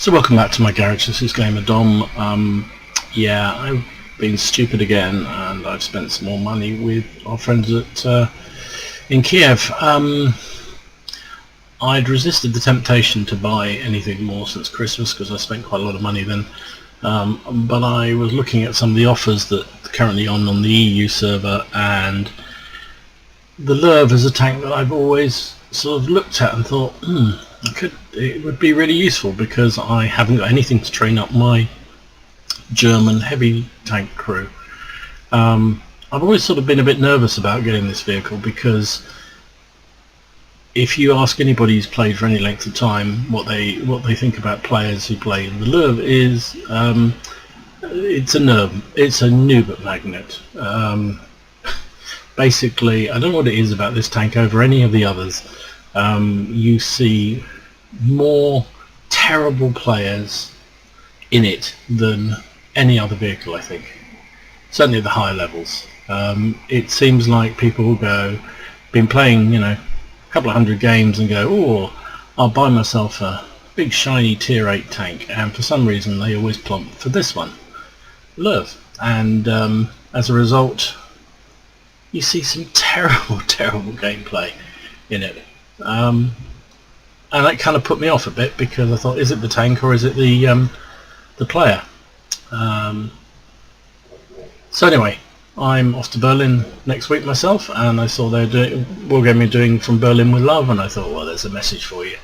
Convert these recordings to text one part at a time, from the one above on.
So welcome back to my garage. This is Gamer Dom. Yeah, I've been stupid again, and I've spent some more money with our friends at in Kiev. I'd resisted the temptation to buy anything more since Christmas because I spent quite a lot of money then. But I was looking at some of the offers that are currently on the EU server, and the Lowe is a tank that I've always sort of looked at and thought, it would be really useful because I haven't got anything to train up my German heavy tank crew. I've always sort of been a bit nervous about getting this vehicle because if you ask anybody who's played for any length of time what they think about players who play in the Lowe is it's a noob magnet. Basically, I don't know what it is about this tank over any of the others. You see more terrible players in it than any other vehicle, I think. Certainly at the higher levels. It seems like people will been playing, a couple of hundred games and go, oh, I'll buy myself a big shiny tier 8 tank, and for some reason they always plump for this one, Lowe. And as a result, you see some terrible gameplay in it. And that kind of put me off a bit because I thought, is it the tank or is it the player? So anyway, I'm off to Berlin next week myself, and I saw they're doing From Berlin with Love, and I thought, well, there's a message for you.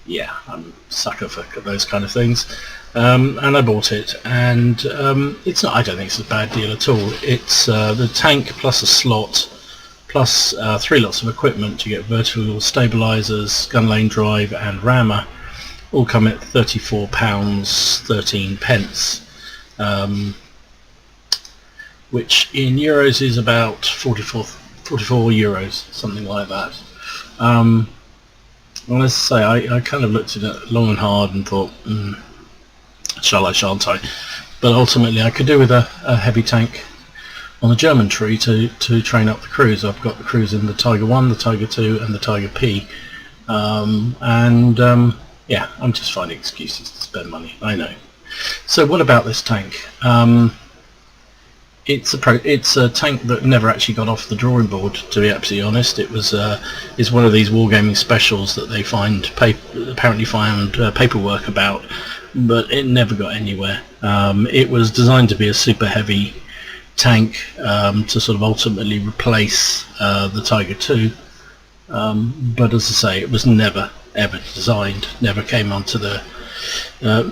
Yeah, I'm a sucker for those kind of things, and I bought it, and it's not. I don't think it's a bad deal at all. It's the tank plus a slot, plus 3 lots of equipment. You get vertical stabilizers, gun lane drive, and rammer. All come at £34.13, which in euros is about 44 euros, something like that. Well, as I say, I kind of looked at it long and hard and thought, shall I, shan't I? But ultimately I could do with a heavy tank on the German tree to train up the crews. I've got the crews in the Tiger 1, the Tiger 2 and the Tiger P, yeah, I'm just finding excuses to spend money, I know. So what about this tank? It's a tank that never actually got off the drawing board, to be absolutely honest. It's one of these wargaming specials that they apparently found paperwork about, but it never got anywhere. It was designed to be a super heavy tank to sort of ultimately replace the Tiger 2, but as I say, it was never ever designed, never came onto the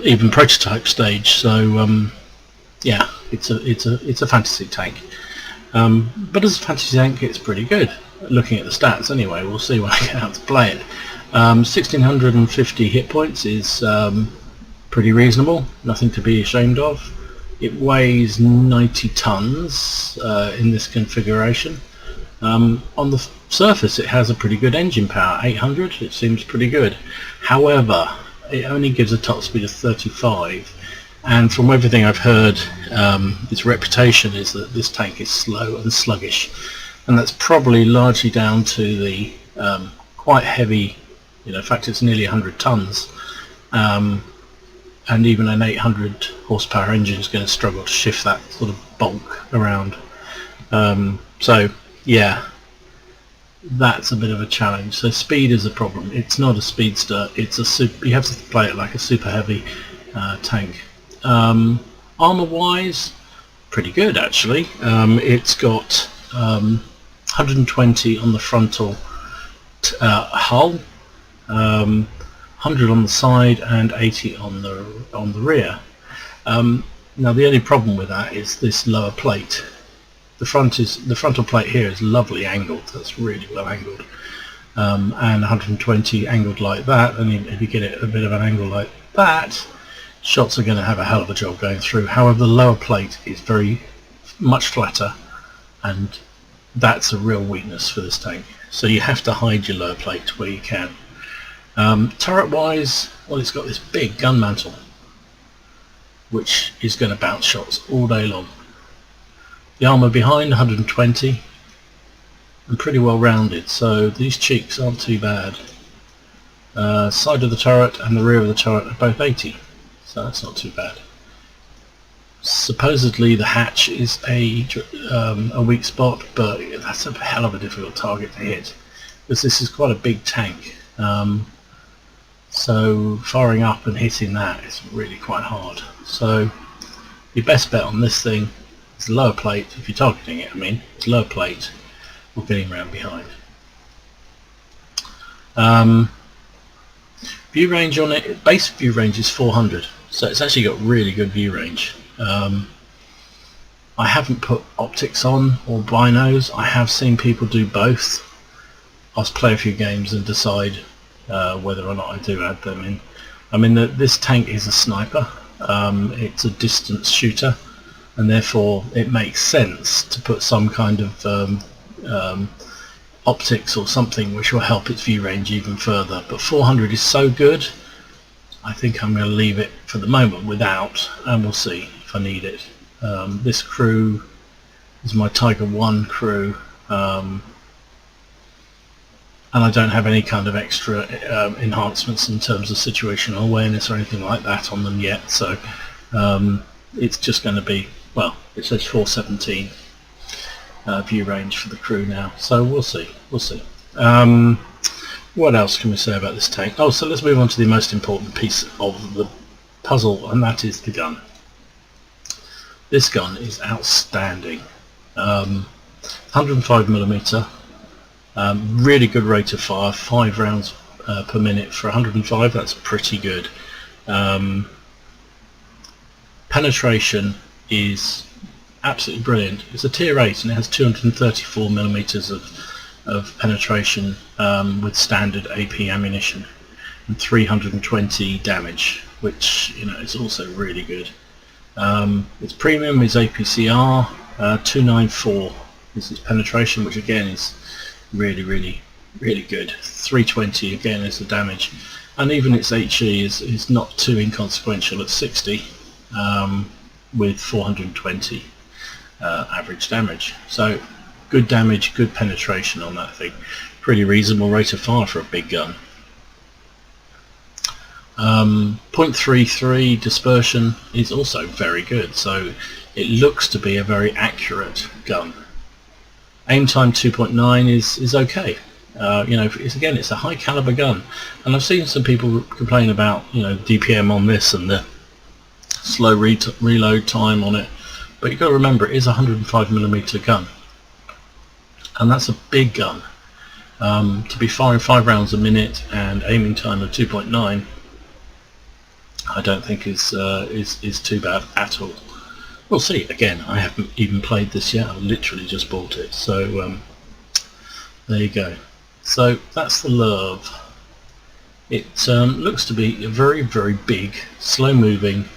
even prototype stage. So yeah, it's a fantasy tank, but as a fantasy tank it's pretty good, looking at the stats anyway. We'll see when I get out to play it. 1650 hit points is pretty reasonable, nothing to be ashamed of. It weighs 90 tons in this configuration. On the surface it has a pretty good engine power, 800, it seems pretty good. However, it only gives a top speed of 35, and from everything I've heard, its reputation is that this tank is slow and sluggish, and that's probably largely down to the quite heavy, in fact it's nearly 100 tons, and even an 800 horsepower engine is going to struggle to shift that sort of bulk around. So yeah, that's a bit of a challenge. So speed is a problem. It's not a speedster, it's you have to play it like a super heavy tank. Armor wise, pretty good actually. It's got 120 on the frontal hull, 100 on the side and 80 on the rear. Now the only problem with that is this lower plate. The frontal plate here is lovely angled, that's really well angled, and 120 angled like that, and if you get it a bit of an angle like that, shots are going to have a hell of a job going through. However, the lower plate is very much flatter, and that's a real weakness for this tank, so you have to hide your lower plate where you can. Turret wise, well, it's got this big gun mantle which is going to bounce shots all day long. The armour behind 120 and pretty well rounded, so these cheeks aren't too bad. Side of the turret and the rear of the turret are both 80, so that's not too bad. Supposedly the hatch is a weak spot, but that's a hell of a difficult target to hit, because this is quite a big tank. So firing up and hitting that is really quite hard. So your best bet on this thing is lower plate, if you're targeting it, I mean, it's lower plate or getting around behind. View range on it, base view range is 400, so it's actually got really good view range. I haven't put optics on or binos. I have seen people do both. I'll play a few games and decide whether or not I do add them in. I mean, this tank is a sniper. It's a distance shooter, and therefore it makes sense to put some kind of optics or something which will help its view range even further. But 400 is so good, I think I'm going to leave it for the moment without, and we'll see if I need it. This crew is my Tiger 1 crew, and I don't have any kind of extra enhancements in terms of situational awareness or anything like that on them yet, so it's just going to be, well, it says 417 view range for the crew now, so we'll see. What else can we say about this tank? Oh, so let's move on to the most important piece of the puzzle, and that is the gun. This gun is outstanding. 105mm, really good rate of fire, 5 rounds per minute for 105. That's pretty good. Penetration is absolutely brilliant. It's a tier 8 and it has 234mm of penetration with standard AP ammunition, and 320 damage, which, you know, is also really good. Its premium is APCR, 294 is its penetration, which again is really good. 320 again is the damage, and even its HE is not too inconsequential at 60 with 420 average damage. So good damage, good penetration on that thing. Pretty reasonable rate of fire for a big gun. 0.33 dispersion is also very good, so it looks to be a very accurate gun. Aim time 2.9 is okay. You know, it's a high caliber gun, and I've seen some people complain about, you know, DPM on this and the slow reload time on it, but you've got to remember it is a 105mm gun, and that's a big gun. To be firing 5 rounds a minute and aiming time of 2.9, I don't think is too bad at all. We'll see. Again, I haven't even played this yet. I literally just bought it, so there you go. So that's the Lowe. It looks to be a very big, slow moving,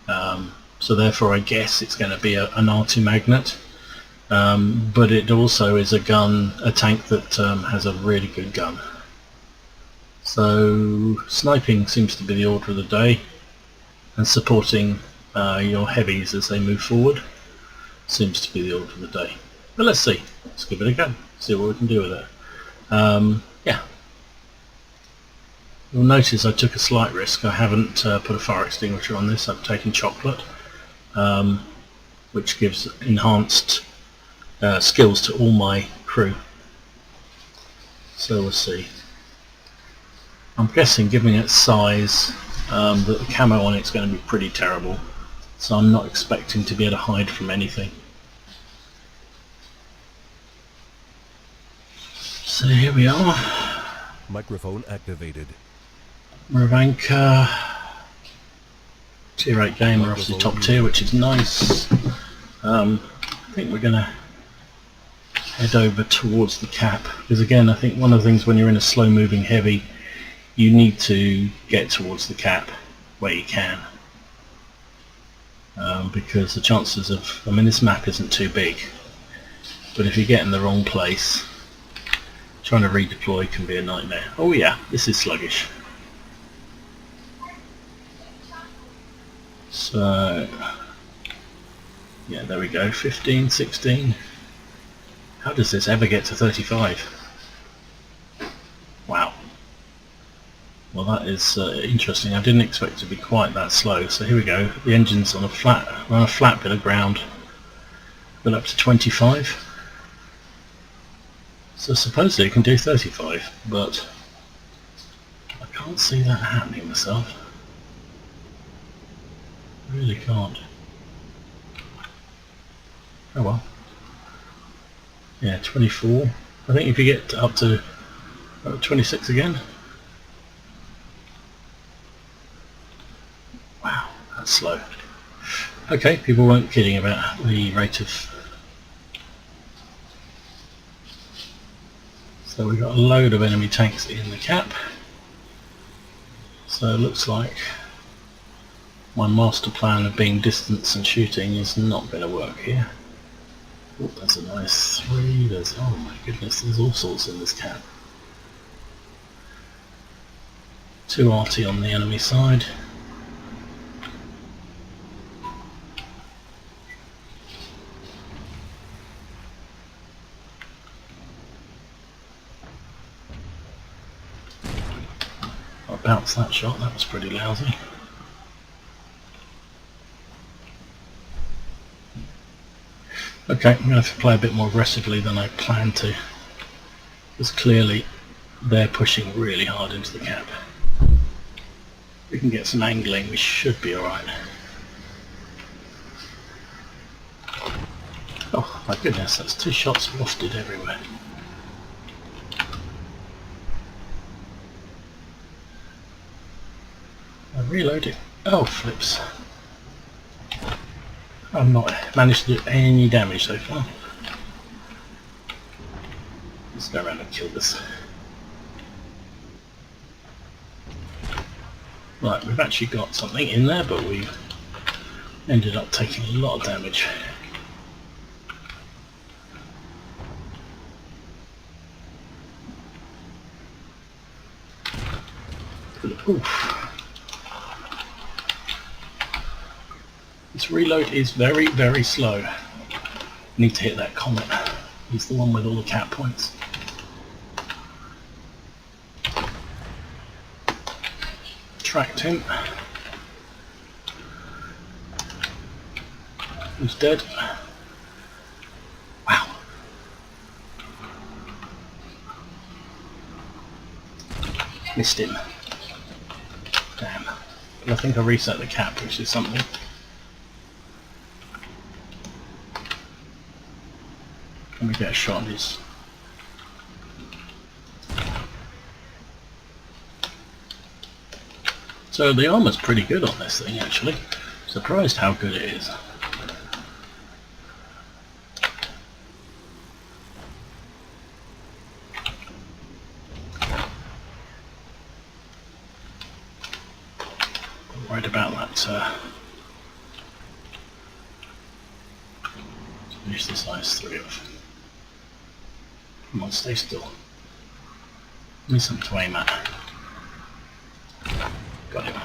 so therefore I guess it's going to be an R2 magnet, but it also is a tank that has a really good gun. So sniping seems to be the order of the day, and supporting your heavies as they move forward seems to be the order of the day. But let's see. Let's give it a go. See what we can do with it. Yeah. You'll notice I took a slight risk. I haven't put a fire extinguisher on this. I've taken chocolate, which gives enhanced skills to all my crew. So we'll see. I'm guessing, given its size, that the camo on it's going to be pretty terrible, so I'm not expecting to be able to hide from anything. So here we are. Microphone activated. Ravanka, tier 8 gamer, obviously top tier, which is nice. I think we're going to head over towards the cap, because again I think one of the things when you're in a slow moving heavy, you need to get towards the cap where you can, because the chances of, I mean, this map isn't too big, but if you get in the wrong place, trying to redeploy can be a nightmare. Oh yeah, this is sluggish. So yeah, there we go, 15, 16. How does this ever get to 35? Wow. Well, that is interesting. I didn't expect it to be quite that slow. So here we go. The engine's on a flat bit of ground, but up to 25. So supposedly it can do 35, but I can't see that happening myself. I really can't. Oh well. Yeah, 24. I think if you get up to 26 again. Wow, that's slow. Okay, people weren't kidding about the rate of... So we've got a load of enemy tanks in the cap. So it looks like my master plan of being distance and shooting is not going to work here. Oh, there's a nice 3. There's, oh my goodness, there's all sorts in this cap. 2 RT on the enemy side. I bounced that shot, that was pretty lousy. Okay, I'm going to have to play a bit more aggressively than I planned to, because clearly they're pushing really hard into the cap. We can get some angling, we should be alright. Oh my goodness, that's 2 shots wafted everywhere. I'm reloading. Oh flips. I've not managed to do any damage so far. Let's go around and kill this. Right, we've actually got something in there, but we've ended up taking a lot of damage. Oof. This reload is very, very slow. Need to hit that comet. He's the one with all the cap points. Tracked him. He's dead. Wow. Missed him. Damn. But I think I reset the cap, which is something. Let me get a shot on his... So the armor's pretty good on this thing actually. Surprised how good it is. Right about that. Let's finish this last 3 off. Come on, stay still. Give me something to aim at. Got him.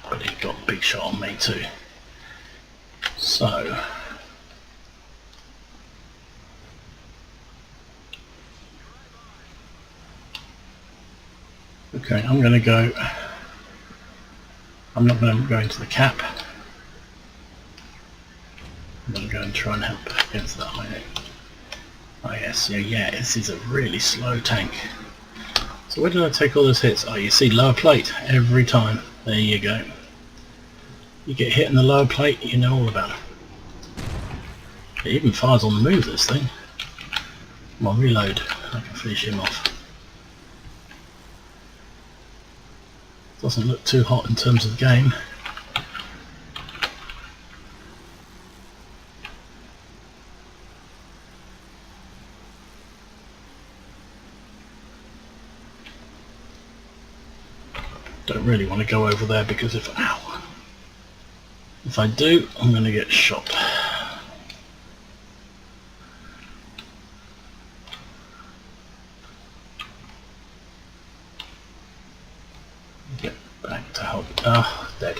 But he got a big shot on me too. So... okay, I'm going to go... I'm not going to go into the cap. I'm going to go and try and help against that. Oh yes, yeah, this is a really slow tank. So where did I take all those hits? Oh, you see lower plate every time. There you go. You get hit in the lower plate, you know all about it. It even fires on the move, this thing. Come on, reload. I can finish him off. Doesn't look too hot in terms of game. Don't really want to go over there because if I do, I'm going to get shot. Get back to help. Ah, dead.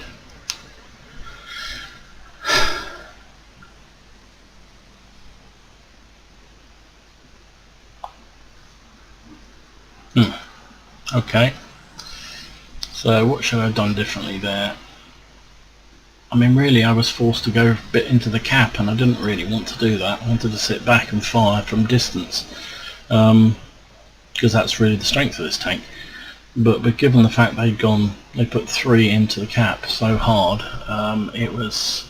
Okay. So what should I have done differently there? I mean, really, I was forced to go a bit into the cap, and I didn't really want to do that. I wanted to sit back and fire from distance, because that's really the strength of this tank. But given the fact they put 3 into the cap so hard, it was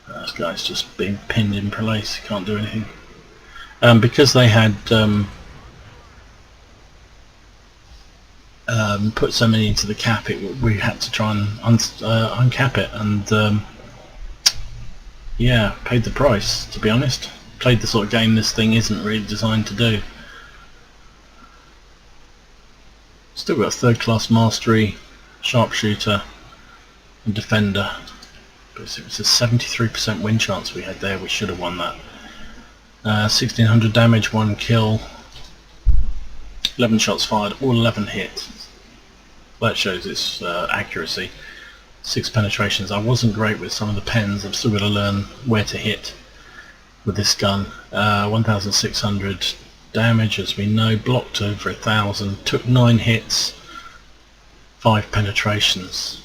this guy's just being pinned in place. He can't do anything. Because they had put so many into the cap, we had to try and uncap it, and yeah, paid the price, to be honest. Played the sort of game this thing isn't really designed to do. Still got 3rd class mastery, sharpshooter and defender, but it was a 73% win chance we had there. We should have won that. 1600 damage, 1 kill, 11 shots fired, all 11 hit. That shows its accuracy. 6 penetrations. I wasn't great with some of the pens. I've still got to learn where to hit with this gun. 1600 damage, as we know, blocked over 1000, took 9 hits, 5 penetrations.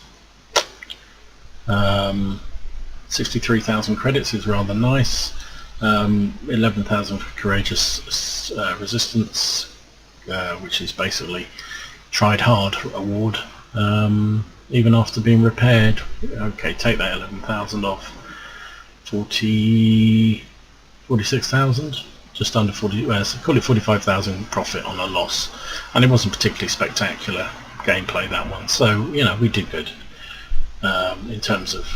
63,000 credits is rather nice. 11,000 for courageous resistance, which is basically tried hard award, even after being repaired. Okay, take that 11,000 off. 46,000, just under 40, so call it 45,000 profit on a loss, and it wasn't particularly spectacular gameplay, that one, so you know, we did good in terms of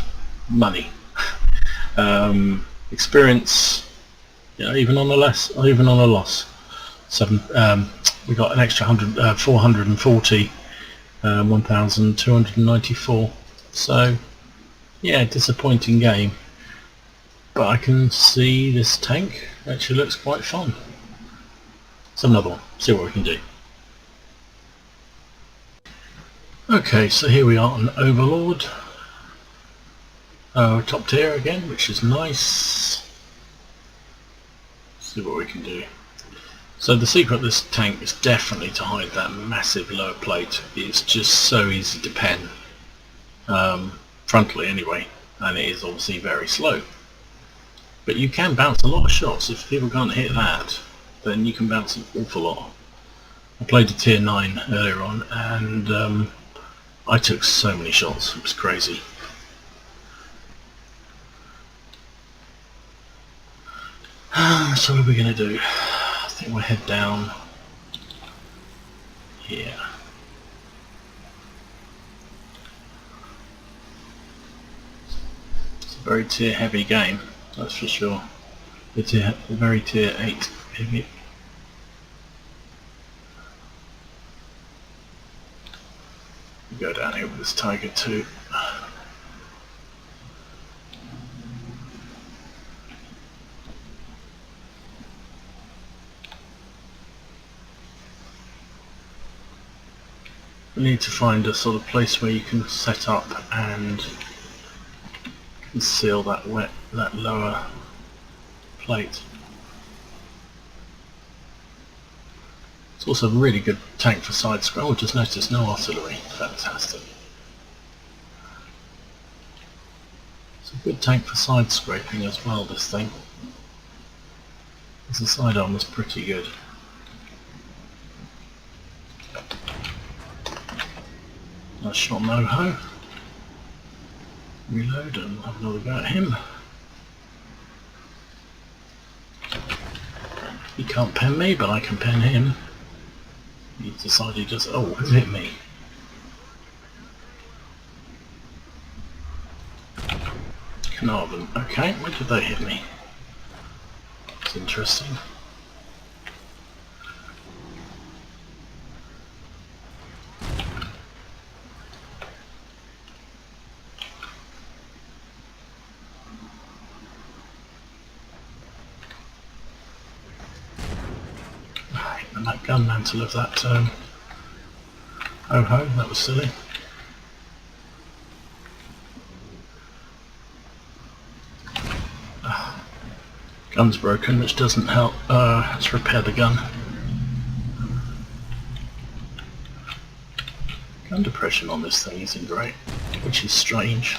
money. Experience, you know, even on a loss, we got an extra 440, 1,294. So yeah, disappointing game, but I can see this tank actually looks quite fun. So another one, see what we can do. Okay, so here we are on Overlord. Top tier again, which is nice. See what we can do. So the secret of this tank is definitely to hide that massive lower plate. It's just so easy to pen, frontally anyway, and it is obviously very slow. But you can bounce a lot of shots. If people can't hit that, then you can bounce an awful lot. I played a tier 9 earlier on, and I took so many shots, it was crazy. So what are we going to do? I think we'll head down here. It's a very tier heavy game, that's for sure. It's a very tier 8 heavy. Go down here with this Tiger 2. We need to find a sort of place where you can set up and conceal that lower plate. It's also a really good tank for side scroll. Oh, just noticed no artillery. Fantastic. It's a good tank for side scraping as well, this thing. The sidearm is pretty good. Nice shot, Moho. Reload and have another go at him. He can't pen me, but I can pen him. He decided he just... oh, who hit me? Carnarvon. Okay, where did they hit me? It's interesting. And that gun mantle of that ho-ho, that was silly. Gun's broken, which doesn't help. Let's repair the gun. Gun depression on this thing isn't great, which is strange.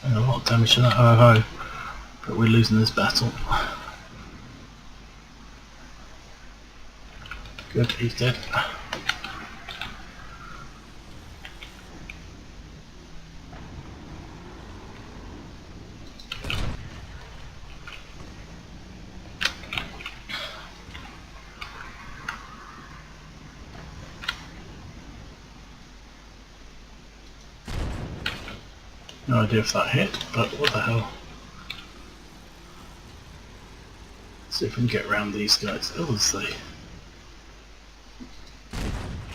A lot of damage to that ho-ho, but we're losing this battle. Good, he's dead. No idea if that hit, but what the hell. Let's see if we can get around these guys. Oh, let's see.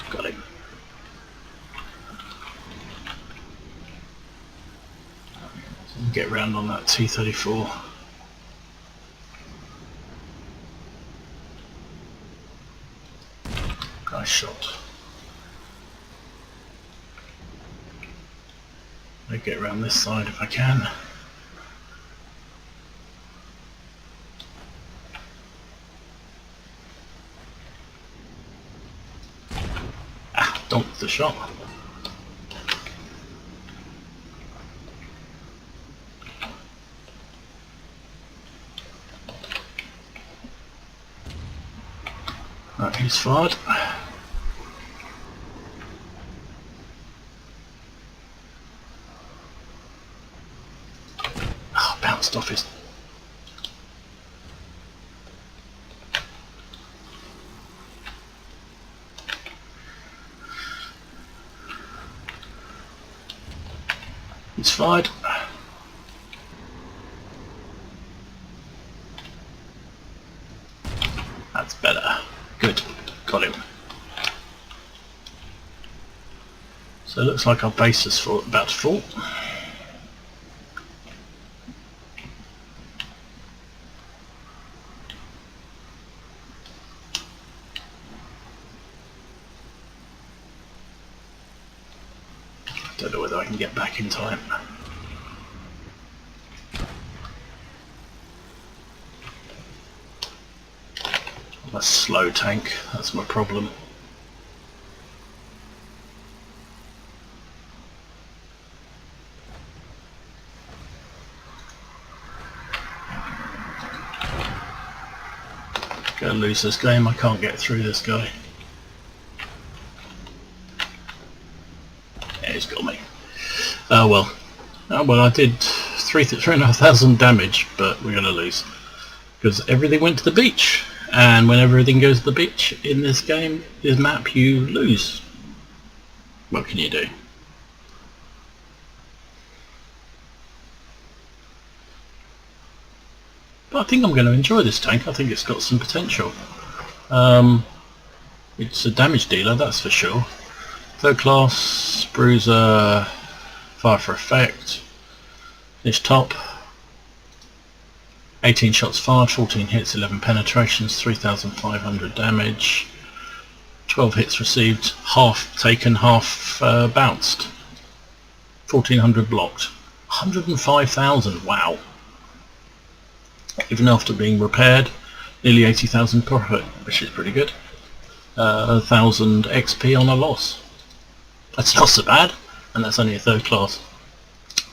Got him. So we can get around on that T-34. Nice shot. I'll get around this side if I can. Ah, donked the shot. Right, he's fired. Bounced off his... He's fired. That's better. Good. Got him. So it looks like our base is about to fall. Don't know whether I can get back in time. I'm a slow tank, that's my problem. Gonna lose this game, I can't get through this guy. Yeah, he's got me. Oh well. Oh well, I did 3,500 damage, but we're gonna lose. Because everything went to the beach. And when everything goes to the beach in this game, this map, you lose. What can you do? But I think I'm going to enjoy this tank. I think it's got some potential. It's a damage dealer, that's for sure. Third class, bruiser, fire for effect. This top. 18 shots fired, 14 hits, 11 penetrations, 3,500 damage. 12 hits received, half taken, half bounced. 1,400 blocked. 105,000, wow. Even after being repaired, nearly 80,000 profit, which is pretty good. 1,000 XP on a loss. That's not so bad, and that's only a third class.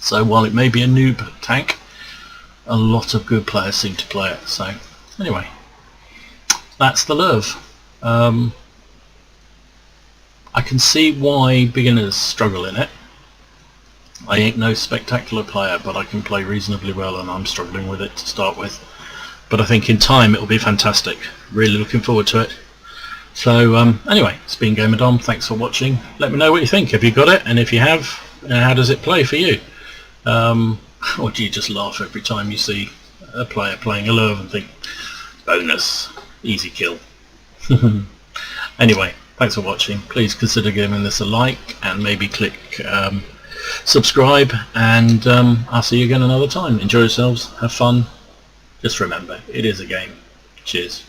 So while it may be a noob tank, a lot of good players seem to play it. So anyway, that's the LÖWE. I can see why beginners struggle in it. I ain't no spectacular player, but I can play reasonably well, and I'm struggling with it to start with. But I think in time it'll be fantastic. Really looking forward to it. So anyway, it's been Gamer Dom. Thanks for watching. Let me know what you think. Have you got it? And if you have, how does it play for you? Or do you just laugh every time you see a player playing a LÖWE and think, bonus, easy kill? Anyway, thanks for watching. Please consider giving this a like and maybe click subscribe, and I'll see you again another time. Enjoy yourselves, have fun, Just remember, it is a game. Cheers.